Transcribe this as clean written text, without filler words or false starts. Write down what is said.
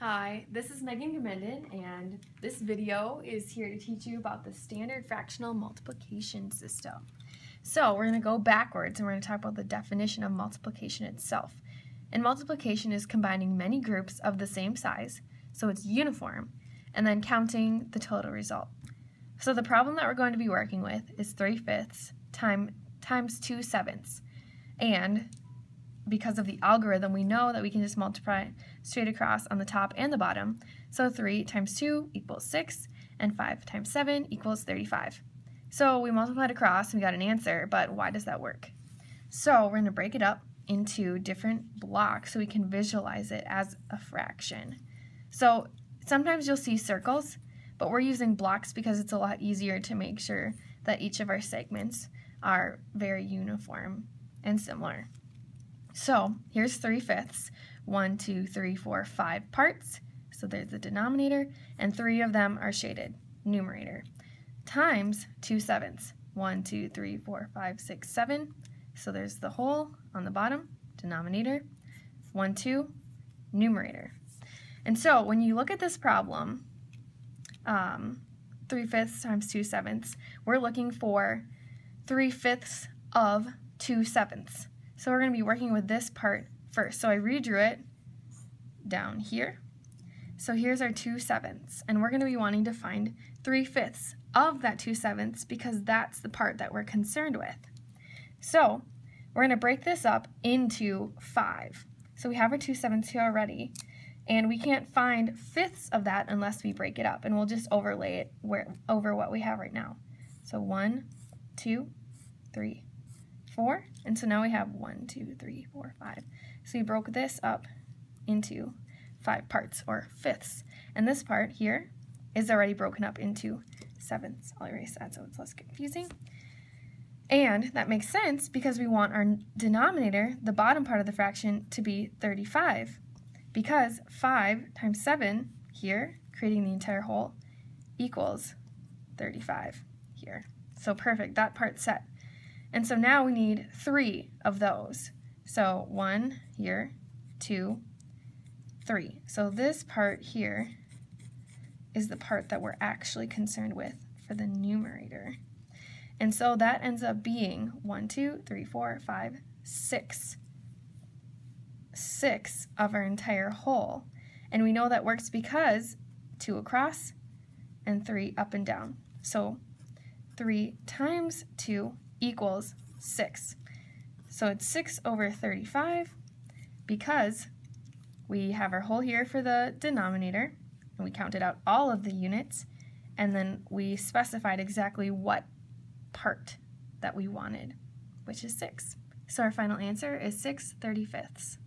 Hi, this is Megan Gamenden, and this video is here to teach you about the standard fractional multiplication system. So we're going to go backwards and we're going to talk about the definition of multiplication itself. And multiplication is combining many groups of the same size, so it's uniform, and then counting the total result. So the problem that we're going to be working with is 3/5 times 2/7. And because of the algorithm, we know that we can just multiply straight across on the top and the bottom. So 3 times 2 equals 6, and 5 times 7 equals 35. So we multiplied across and we got an answer, but why does that work? So we're going to break it up into different blocks so we can visualize it as a fraction. So sometimes you'll see circles, but we're using blocks because it's a lot easier to make sure that each of our segments are very uniform and similar. So here's 3/5, 1, 2, 3, 4, 5 parts. So there's the denominator, and 3 of them are shaded, numerator, times 2/7, 1, 2, 3, 4, 5, 6, 7. So there's the whole on the bottom, denominator, 1, 2, numerator. And so when you look at this problem, 3/5 times 2/7, we're looking for 3/5 of 2/7. So we're going to be working with this part first. So I redrew it down here. So here's our 2/7, and we're going to be wanting to find 3/5 of that 2/7 because that's the part that we're concerned with. So we're going to break this up into 5. So we have our 2/7 here already, and we can't find fifths of that unless we break it up, and we'll just overlay it over what we have right now. So 1, 2, 3, 4, and so now we have 1, 2, 3, 4, 5. So we broke this up into 5 parts, or fifths, and this part here is already broken up into 7ths. I'll erase that so it's less confusing. And that makes sense because we want our denominator, the bottom part of the fraction, to be 35, because 5 times 7 here, creating the entire whole, equals 35 here. So perfect, that part's set. And so now we need 3 of those. So 1 here, 2, 3. So this part here is the part that we're actually concerned with for the numerator. And so that ends up being 1, 2, 3, 4, 5, 6. 6 of our entire whole. And we know that works because 2 across and 3 up and down. So 3 times 2 equals 6. So it's 6 over 35 because we have our whole here for the denominator, and we counted out all of the units, and then we specified exactly what part that we wanted, which is 6. So our final answer is 6/35.